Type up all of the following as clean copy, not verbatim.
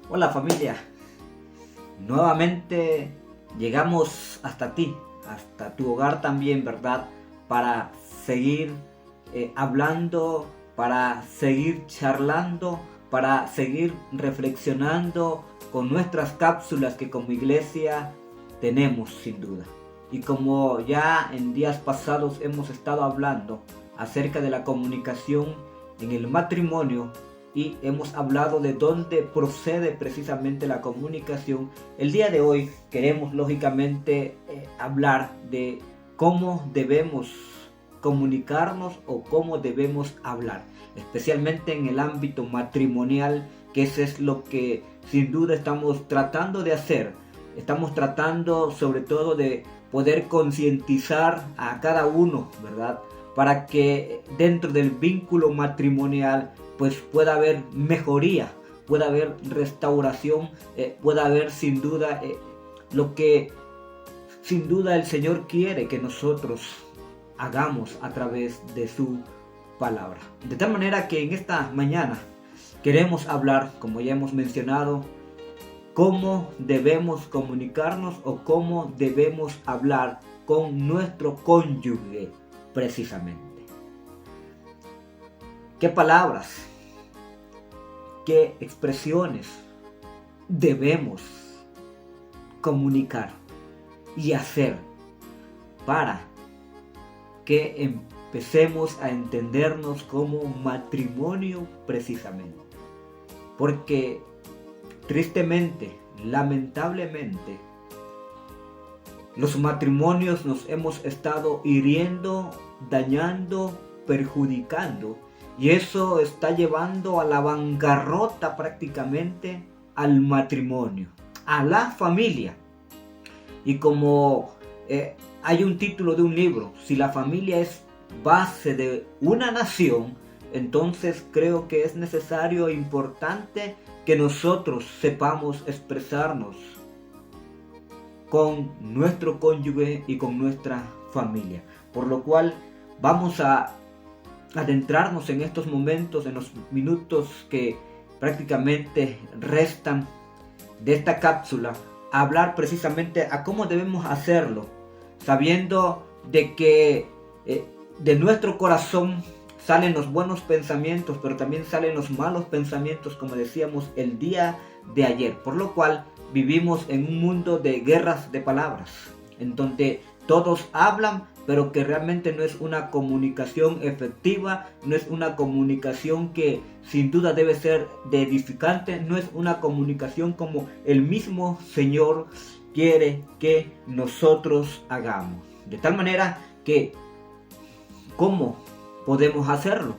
Hola familia, nuevamente llegamos hasta ti, hasta tu hogar también, ¿verdad? Para seguir hablando, para seguir charlando, para seguir reflexionando con nuestras cápsulas que como iglesia tenemos sin duda. Y como ya en días pasados hemos estado hablando acerca de la comunicación en el matrimonio, y hemos hablado de dónde procede precisamente la comunicación, el día de hoy queremos lógicamente hablar de cómo debemos comunicarnos o cómo debemos hablar, especialmente en el ámbito matrimonial, que eso es lo que sin duda estamos tratando de hacer. Estamos tratando sobre todo de poder concientizar a cada uno, ¿verdad? Para que dentro del vínculo matrimonial pues pueda haber mejoría, pueda haber restauración, pueda haber sin duda lo que sin duda el Señor quiere que nosotros hagamos a través de su palabra. De tal manera que en esta mañana queremos hablar, como ya hemos mencionado, cómo debemos comunicarnos o cómo debemos hablar con nuestro cónyuge precisamente. ¿Qué palabras, qué expresiones debemos comunicar y hacer para que empecemos a entendernos como matrimonio precisamente? Porque tristemente, lamentablemente, los matrimonios nos hemos estado hiriendo, dañando, perjudicando, y eso está llevando a la bancarrota prácticamente al matrimonio, a la familia. Y como hay un título de un libro, si la familia es base de una nación, entonces creo que es necesario e importante que nosotros sepamos expresarnos con nuestro cónyuge y con nuestra familia. Por lo cual vamos a adentrarnos en estos momentos, en los minutos que prácticamente restan de esta cápsula, a hablar precisamente a cómo debemos hacerlo, sabiendo de que de nuestro corazón salen los buenos pensamientos, pero también salen los malos pensamientos, como decíamos el día de ayer. Por lo cual vivimos en un mundo de guerras de palabras, en donde todos hablan, pero que realmente no es una comunicación efectiva, no es una comunicación que sin duda debe ser de edificante, no es una comunicación como el mismo Señor quiere que nosotros hagamos. De tal manera que, ¿cómo podemos hacerlo?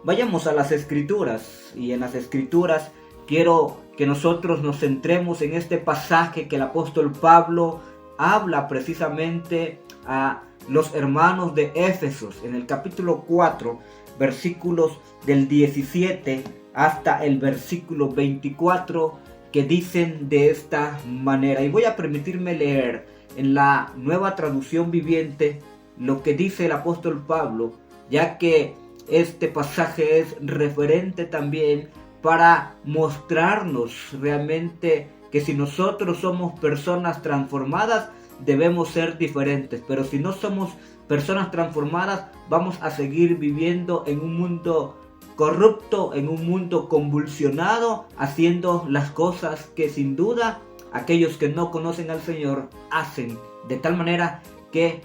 Vayamos a las Escrituras, y en las Escrituras quiero que nosotros nos centremos en este pasaje que el apóstol Pablo habla precisamente a los hermanos de Éfesos, en el capítulo 4, versículos del 17 hasta el versículo 24, que dicen de esta manera. Y voy a permitirme leer en la Nueva Traducción Viviente lo que dice el apóstol Pablo, ya que este pasaje es referente también para mostrarnos realmente que si nosotros somos personas transformadas, debemos ser diferentes, pero si no somos personas transformadas, vamos a seguir viviendo en un mundo corrupto, en un mundo convulsionado, haciendo las cosas que sin duda aquellos que no conocen al Señor hacen, de tal manera que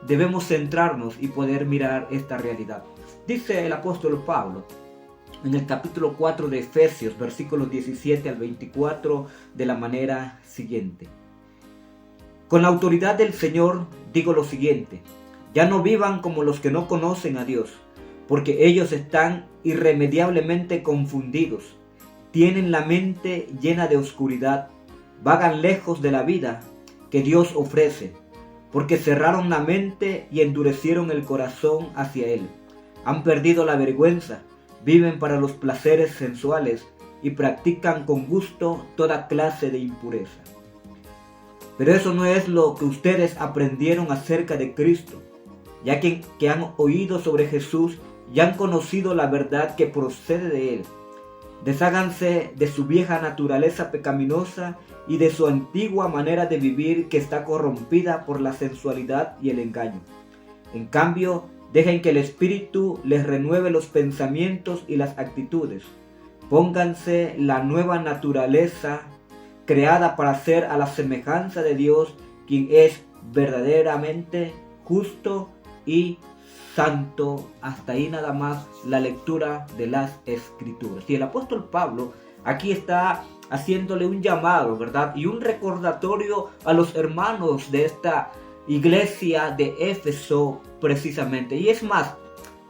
debemos centrarnos y poder mirar esta realidad. Dice el apóstol Pablo en el capítulo 4 de Efesios, versículos 17 al 24, de la manera siguiente: con la autoridad del Señor digo lo siguiente: ya no vivan como los que no conocen a Dios, porque ellos están irremediablemente confundidos, tienen la mente llena de oscuridad, vagan lejos de la vida que Dios ofrece, porque cerraron la mente y endurecieron el corazón hacia Él. Han perdido la vergüenza, viven para los placeres sensuales y practican con gusto toda clase de impureza. Pero eso no es lo que ustedes aprendieron acerca de Cristo, ya que han oído sobre Jesús y han conocido la verdad que procede de Él. Desháganse de su vieja naturaleza pecaminosa y de su antigua manera de vivir que está corrompida por la sensualidad y el engaño. En cambio, dejen que el Espíritu les renueve los pensamientos y las actitudes. Pónganse la nueva naturaleza creada para ser a la semejanza de Dios, quien es verdaderamente justo y santo. Hasta ahí nada más la lectura de las Escrituras. Y el apóstol Pablo aquí está haciéndole un llamado, ¿verdad? Y un recordatorio a los hermanos de esta iglesia de Éfeso precisamente. Y es más,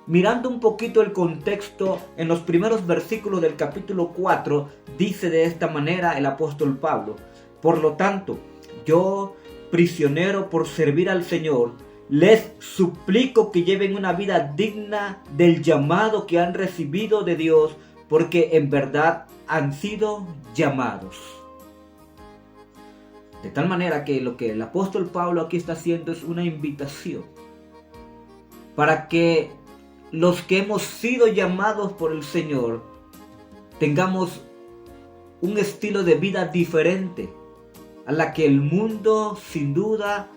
mirando un poquito el contexto, en los primeros versículos del capítulo 4, dice de esta manera el apóstol Pablo: por lo tanto, yo, prisionero por servir al Señor, les suplico que lleven una vida digna del llamado que han recibido de Dios, porque en verdad han sido llamados. De tal manera que lo que el apóstol Pablo aquí está haciendo es una invitación para que los que hemos sido llamados por el Señor tengamos un estilo de vida diferente a la que el mundo sin duda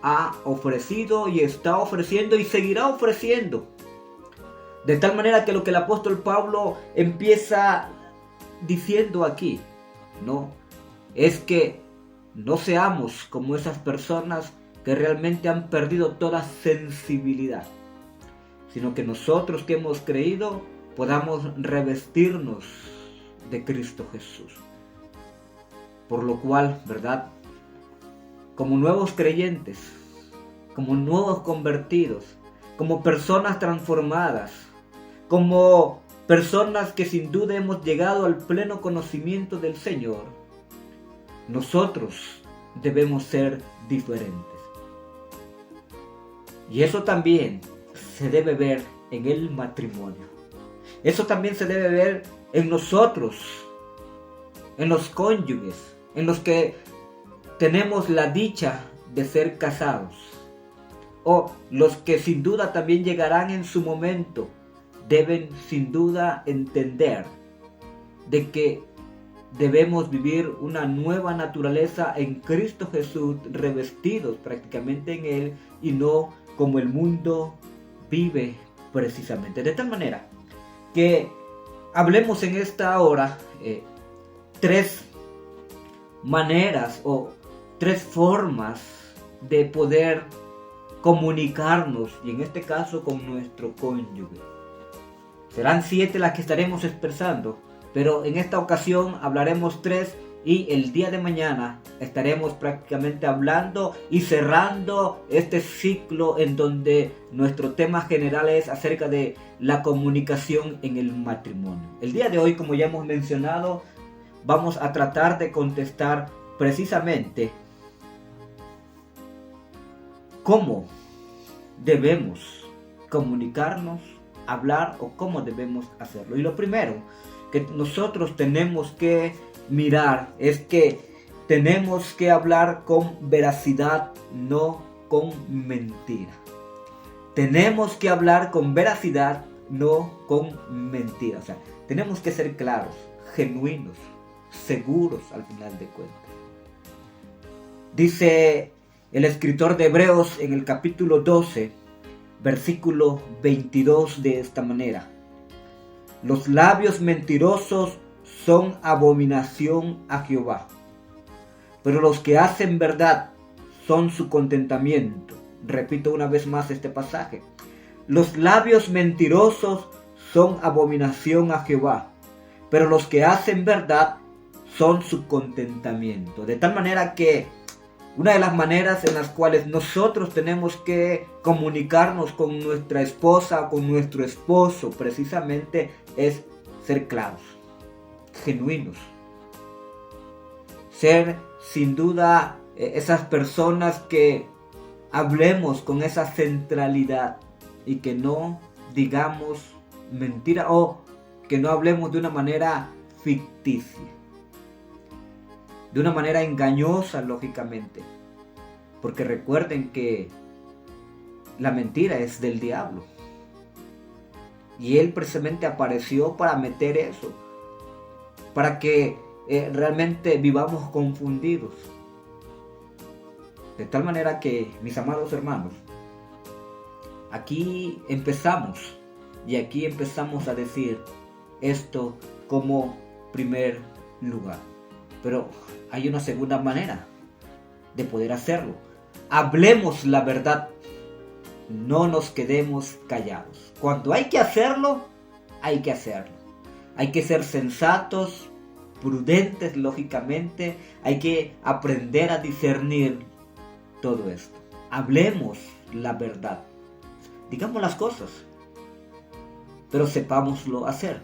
ha ofrecido y está ofreciendo y seguirá ofreciendo. De tal manera que lo que el apóstol Pablo empieza diciendo aquí, no, es que no seamos como esas personas que realmente han perdido toda sensibilidad, sino que nosotros que hemos creído podamos revestirnos de Cristo Jesús. Por lo cual, ¿verdad?, como nuevos creyentes, como nuevos convertidos, como personas transformadas, como personas que sin duda hemos llegado al pleno conocimiento del Señor, nosotros debemos ser diferentes. Y eso también se debe ver en el matrimonio. Eso también se debe ver en nosotros, en los cónyuges, en los que tenemos la dicha de ser casados, o los que sin duda también llegarán en su momento. Deben sin duda entender de que debemos vivir una nueva naturaleza en Cristo Jesús, revestidos prácticamente en Él y no como el mundo vive precisamente. De tal manera que hablemos en esta hora tres maneras o tres formas de poder comunicarnos, y en este caso con nuestro cónyuge. Serán 7 las que estaremos expresando, pero en esta ocasión hablaremos 3 y el día de mañana estaremos prácticamente hablando y cerrando este ciclo en donde nuestro tema general es acerca de la comunicación en el matrimonio. El día de hoy, como ya hemos mencionado, vamos a tratar de contestar precisamente cómo debemos comunicarnos, hablar o cómo debemos hacerlo. Y lo primero que nosotros tenemos que mirar es que tenemos que hablar con veracidad, no con mentira. Tenemos que hablar con veracidad, no con mentira. O sea, tenemos que ser claros, genuinos, seguros al final de cuentas. Dice el escritor de Hebreos en el capítulo 12, versículo 22 de esta manera: los labios mentirosos son abominación a Jehová, pero los que hacen verdad son su contentamiento. Repito una vez más este pasaje: los labios mentirosos son abominación a Jehová, pero los que hacen verdad son su contentamiento. De tal manera que una de las maneras en las cuales nosotros tenemos que comunicarnos con nuestra esposa, con nuestro esposo, precisamente es ser claros, genuinos. Ser sin duda esas personas que hablemos con esa centralidad y que no digamos mentira o que no hablemos de una manera ficticia, de una manera engañosa, lógicamente, porque recuerden que la mentira es del diablo y él precisamente apareció para meter eso, para que realmente vivamos confundidos. De tal manera que, mis amados hermanos, aquí empezamos a decir esto como primer lugar. Pero hay una segunda manera de poder hacerlo. Hablemos la verdad. No nos quedemos callados. Cuando hay que hacerlo, hay que hacerlo. Hay que ser sensatos, prudentes, lógicamente. Hay que aprender a discernir todo esto. Hablemos la verdad. Digamos las cosas, pero sepámoslo hacer.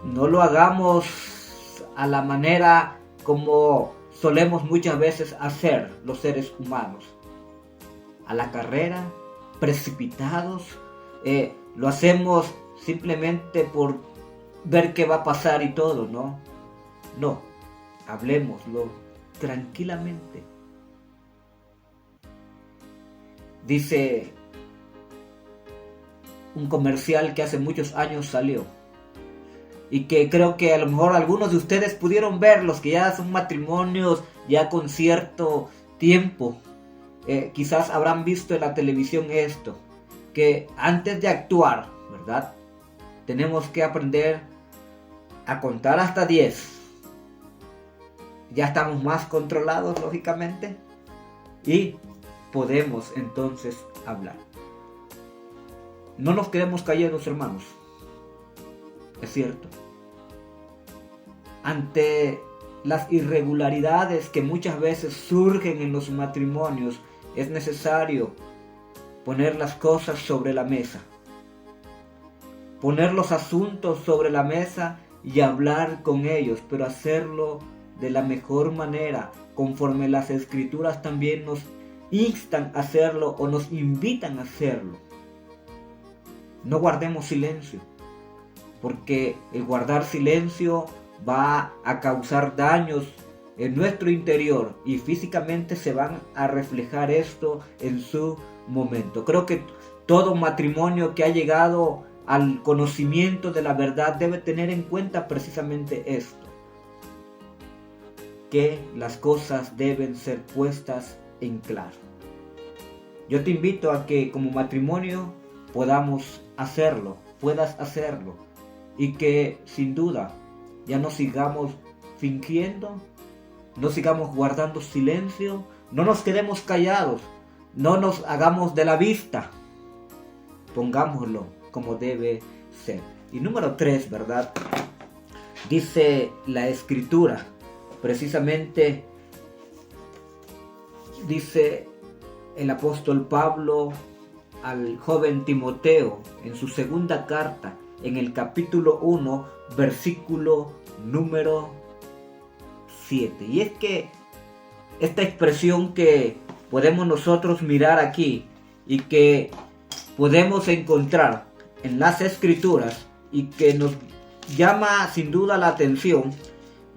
No lo hagamos a la manera como solemos muchas veces hacer los seres humanos. A la carrera, precipitados, lo hacemos simplemente por ver qué va a pasar y todo, ¿no? No, hablemoslo tranquilamente. Dice un comercial que hace muchos años salió y que creo que a lo mejor algunos de ustedes pudieron ver, los que ya son matrimonios ya con cierto tiempo, quizás habrán visto en la televisión esto, que antes de actuar, ¿verdad? Tenemos que aprender a contar hasta 10. Ya estamos más controlados, lógicamente, y podemos entonces hablar. No nos quedemos callados, hermanos. Es cierto. Ante las irregularidades que muchas veces surgen en los matrimonios, es necesario poner las cosas sobre la mesa. Poner los asuntos sobre la mesa y hablar con ellos, pero hacerlo de la mejor manera, conforme las Escrituras también nos instan a hacerlo o nos invitan a hacerlo. No guardemos silencio, porque el guardar silencio va a causar daños en nuestro interior y físicamente se van a reflejar esto en su momento. Creo que todo matrimonio que ha llegado al conocimiento de la verdad debe tener en cuenta precisamente esto, que las cosas deben ser puestas en claro. Yo te invito a que como matrimonio puedas hacerlo, y que sin duda ya no sigamos fingiendo, no sigamos guardando silencio, no nos quedemos callados, no nos hagamos de la vista, pongámoslo como debe ser. Y número 3, ¿verdad? Dice la Escritura, precisamente dice el apóstol Pablo al joven Timoteo en su segunda carta, en el capítulo 1, versículo número 7. Y es que esta expresión que podemos nosotros mirar aquí y que podemos encontrar en las Escrituras y que nos llama sin duda la atención,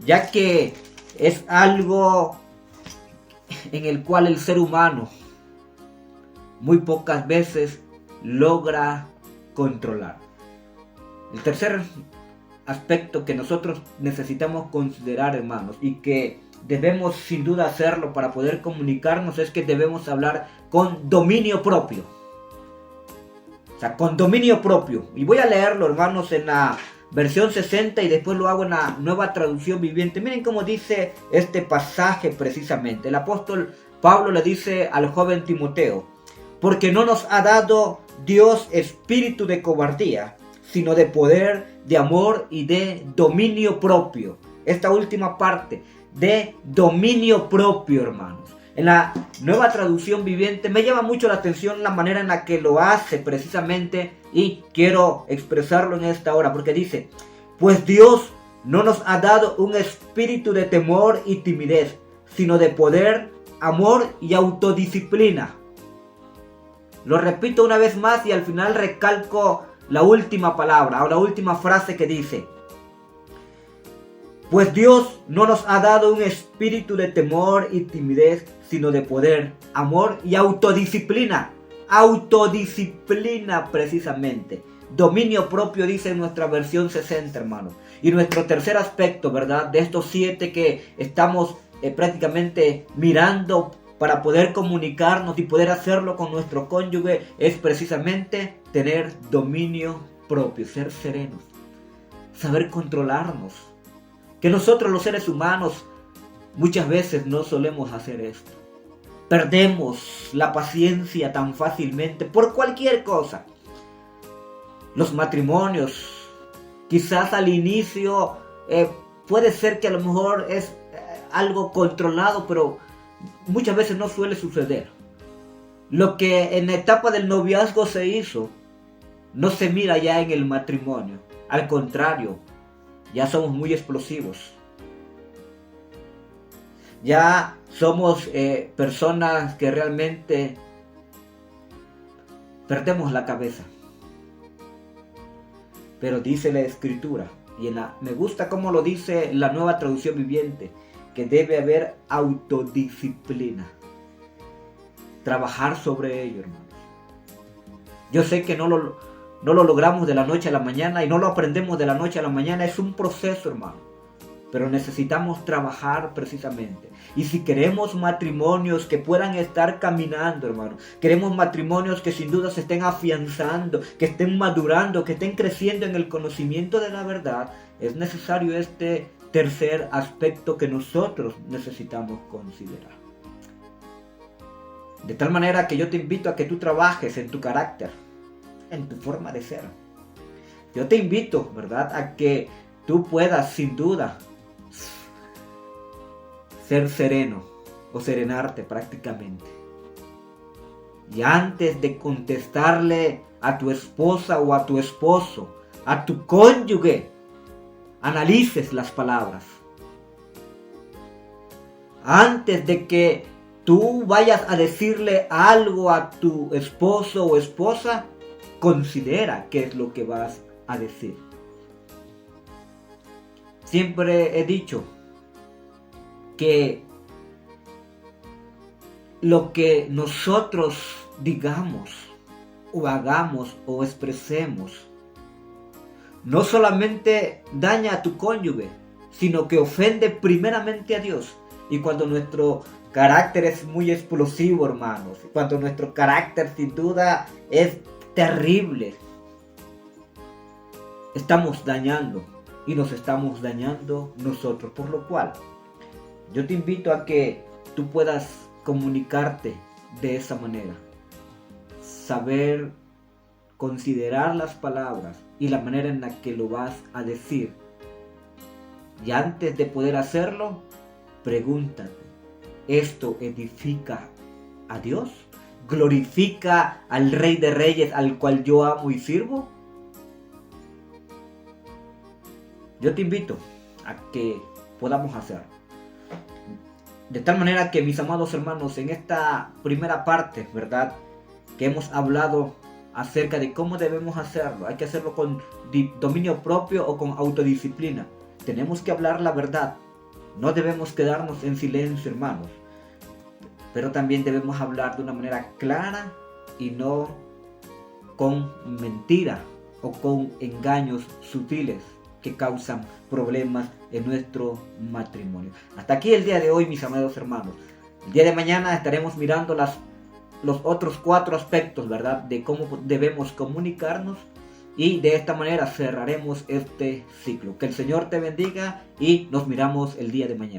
ya que es algo en el cual el ser humano muy pocas veces logra controlar. El tercer aspecto que nosotros necesitamos considerar, hermanos, y que debemos sin duda hacerlo para poder comunicarnos, es que debemos hablar con dominio propio. O sea, con dominio propio. Y voy a leerlo, hermanos, en la versión 60 y después lo hago en la Nueva Traducción Viviente. Miren cómo dice este pasaje precisamente. El apóstol Pablo le dice al joven Timoteo: porque no nos ha dado Dios espíritu de cobardía, sino de poder, de amor y de dominio propio. Esta última parte, de dominio propio, hermanos. En la Nueva Traducción Viviente me llama mucho la atención la manera en la que lo hace precisamente, y quiero expresarlo en esta hora, porque dice: pues Dios no nos ha dado un espíritu de temor y timidez, sino de poder, amor y autodisciplina. Lo repito una vez más y al final recalco la última palabra o la última frase que dice: pues Dios no nos ha dado un espíritu de temor y timidez, sino de poder, amor y autodisciplina. Autodisciplina precisamente. dominio propio, dice nuestra versión 60, hermanos. Y nuestro tercer aspecto, ¿verdad? De estos 7 que estamos prácticamente mirando para poder comunicarnos y poder hacerlo con nuestro cónyuge, es precisamente tener dominio propio, ser serenos, saber controlarnos. Que nosotros los seres humanos muchas veces no solemos hacer esto. Perdemos la paciencia tan fácilmente por cualquier cosa. Los matrimonios, quizás al inicio puede ser que a lo mejor es algo controlado, pero muchas veces no suele suceder. Lo que en la etapa del noviazgo se hizo, no se mira ya en el matrimonio. Al contrario, ya somos muy explosivos. Ya somos personas que realmente perdemos la cabeza. Pero dice la Escritura, y me gusta cómo lo dice la Nueva Traducción Viviente, que debe haber autodisciplina. Trabajar sobre ello, hermanos. Yo sé que no lo logramos de la noche a la mañana y no lo aprendemos de la noche a la mañana. Es un proceso, hermano. Pero necesitamos trabajar precisamente. Y si queremos matrimonios que puedan estar caminando, hermano, queremos matrimonios que sin duda se estén afianzando, que estén madurando, que estén creciendo en el conocimiento de la verdad, es necesario este tercer aspecto que nosotros necesitamos considerar. De tal manera que yo te invito a que tú trabajes en tu carácter, en tu forma de ser. Yo te invito, ¿verdad?, a que tú puedas sin duda ser sereno o serenarte prácticamente. Y antes de contestarle a tu esposa o a tu esposo, a tu cónyuge, analices las palabras. Antes de que tú vayas a decirle algo a tu esposo o esposa, considera qué es lo que vas a decir. Siempre he dicho que lo que nosotros digamos o hagamos o expresemos no solamente daña a tu cónyuge, sino que ofende primeramente a Dios. Y cuando nuestro carácter es muy explosivo, hermanos, cuando nuestro carácter sin duda es terrible, estamos dañando y nos estamos dañando nosotros. Por lo cual, yo te invito a que tú puedas comunicarte de esa manera. Saber considerar las palabras y la manera en la que lo vas a decir. Y antes de poder hacerlo, pregúntate, ¿esto edifica a Dios? ¿Glorifica al Rey de Reyes, al cual yo amo y sirvo? Yo te invito a que podamos hacerlo. De tal manera que, mis amados hermanos, en esta primera parte, ¿verdad?, que hemos hablado acerca de cómo debemos hacerlo. Hay que hacerlo con dominio propio o con autodisciplina. Tenemos que hablar la verdad. No debemos quedarnos en silencio, hermanos. Pero también debemos hablar de una manera clara y no con mentira o con engaños sutiles que causan problemas en nuestro matrimonio. Hasta aquí el día de hoy, mis amados hermanos. El día de mañana estaremos mirando los otros 4 aspectos, ¿verdad?, de cómo debemos comunicarnos, y de esta manera cerraremos este ciclo. Que el Señor te bendiga y nos miramos el día de mañana.